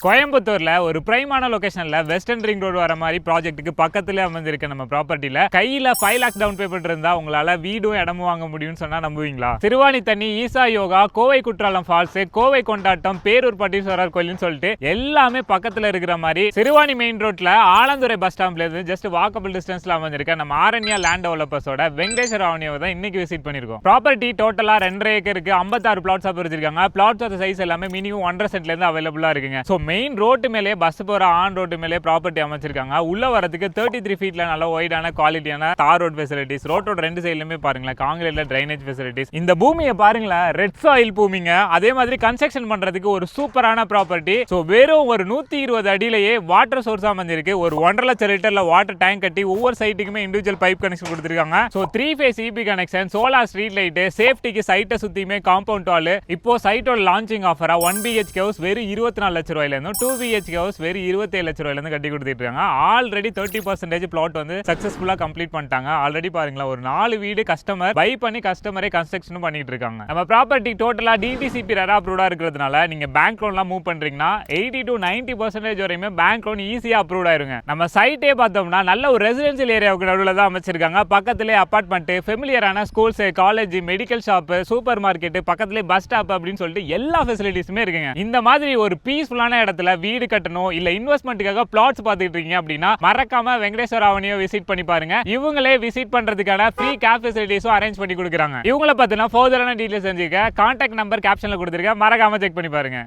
கோயம்புத்தூர்ல ஒரு பிரைமான லொகேஷன்ல western ring road வர மாதிரி ப்ராஜெக்ட்டுக்கு பக்கத்துல அமைஞ்சிருக்கு நம்ம ப்ராப்பர்ட்டில. கையில 5 lakhs டவுன் பேமெண்ட் இருந்தா உங்களால வீடும் இடமும் வாங்க முடியும்னு சொன்னா நம்புவீங்களா? சிறுவாணி தண்ணி, ஈசா யோகா, கோவை குற்றாலம் ஃபால்ஸ், கோவை கொண்டாட்டம், பேரூர் பட்டீஸ்வரர் கோயில்னு சொல்லிட்டு எல்லாமே பக்கத்துல இருக்கிற மாதிரி சிறுவாணி மெயின் ரோட்ல ஆலந்துறை பஸ் ஸ்டாண்ட்ல இருந்து ஜஸ்ட் வாக்கபிள் டிஸ்டன்ஸ்ல அமைஞ்சிருக்க நம்ம ஆரண்யா லேண்ட் டெவலப்பர்ஸோட வெங்கடேஸ்வர அவனியை தான் இன்னைக்கு விசிட் பண்ணிருக்கோம். ப்ராப்பர்ட்டி டோட்டலா 2.5 ஏக்கருக்கு 56 பிளாட்ஸா பிரிச்சிருக்காங்க. பிளாட்ஸோட சைஸ் எல்லாமே மினிமம் 1.5 சென்ட்ல இருந்து அவைலபிளா இருக்குங்க. சோ மெயின் ரோட்டு மேலே பஸ் போற ஆன் ரோட்டு மேலே ப்ராப்பர்ட்டி அமைச்சிருக்காங்க. உள்ள வரதுக்கு 33 ஃபீட்ல நல்ல வைடான குவாலிட்டியான தார் ரோட் ஃபெசிலிட்டிஸ். ரோட்டோட ரெண்டு சைடுலயுமே பாருங்களா காங்கிரீட்ல டிரைனேஜ் ஃபெசிலிட்டிஸ். இந்த பூமியை பாருங்களா ரெட் சாயில் பூமிங்க. அதே மாதிரி கன்ஸ்ட்ரக்ஷன் பண்றதுக்கு ஒரு சூப்பரான ப்ராப்பர்ட்டி. சோ வெறும் ஒரு 120 அடியிலேயே வாட்டர் சோர்ஸ் அமைஞ்சிருக்கு. ஒரு 1.5 லட்சம் லிட்டர்ல வாட்டர் டேங்க் கட்டி ஒவ்வொரு சைட்டுக்குமே இண்டிவிஜுவல் பைப் கனெக்ஷன் கொடுத்திருக்காங்க. So 3 face EB connection, solar street light, சேஃப்டிக்கு சைட்டை சுத்தியுமே காம்பவுண்ட் வால். இப்போ சைட்டோட லான்ச்சிங் ஆஃபரா 1 BHK ஹவுஸ் வெறும் 24 லட்சம் ரூபாயில இருந்து 2 BHK ஹவுஸ் வெறும் 27 லட்சம் ரூபாயில இருந்து கட்டி கொடுத்துட்டு இருக்காங்க. ஆல்ரெடி 30% பிளாட் வந்து சக்சஸ்ஃபுல்லா கம்ப்ளீட் பண்ணிட்டாங்க. ஆல்ரெடி பாருங்களா ஒரு 4 வீடு கஸ்டமர் பை பண்ணி கஸ்டமரே கன்ஸ்ட்ரக்ஷன் பண்ணிட்டு இருக்காங்க. நம்ம ப்ராப்பர்ட்டி டோட்டலா DTCP ரெரா அப்ரூவ்டா இருக்கிறதுனால நீங்க பேங்க் லோன்லாம் மூவ் பண்றீங்கன்னா 80 to 90% வரையுமே பேங்க் லோன் ஈஸியா அப்ரூவ் ஆயிருங்க. நம்ம சைட்டே பார்த்தோம்னா நல்ல ஒரு ரெசிடென்ஷியல் ஏரியாவுக்கு நடுவில் தான் அமைச்சிருக்காங்க. பக்கத்திலே அபார்ட்மெண்ட், ஃபெமிலியரான schools, college, medical shop, super market, பக்கத்திலே பஸ் ஸ்டாப் அப்படின்னு சொல்லிட்டு எல்லா ஃபெசிலிட்டிஸுமே இருக்குங்க. இந்த மாதிரி ஒரு பீஸ்ஃபுல்லான இடத்துல வீடு கட்டணும் இல்ல இன்வெஸ்ட்மெண்ட்டுக்காக பிளாட்ஸ் பார்த்துட்டு இருக்கீங்க அப்படின்னா மறக்காம வெங்கடேஸ்வர அவனியை விசிட் பண்ணி பாருங்க. இவங்களே விசிட் பண்றதுக்கான ஃப்ரீ கேப் ஃபெசிலிட்டிஸும் அரேஞ்ச் பண்ணி கொடுக்குறாங்க. இவங்கள பார்த்தீங்கன்னா ஃபர்தரான டீடைல்ஸ் தெரிஞ்சுக்க கான்டாக்ட் நம்பர் கேப்ஷன்ல கொடுத்துருக்கேன். மறக்காம செக் பண்ணி பாருங்க.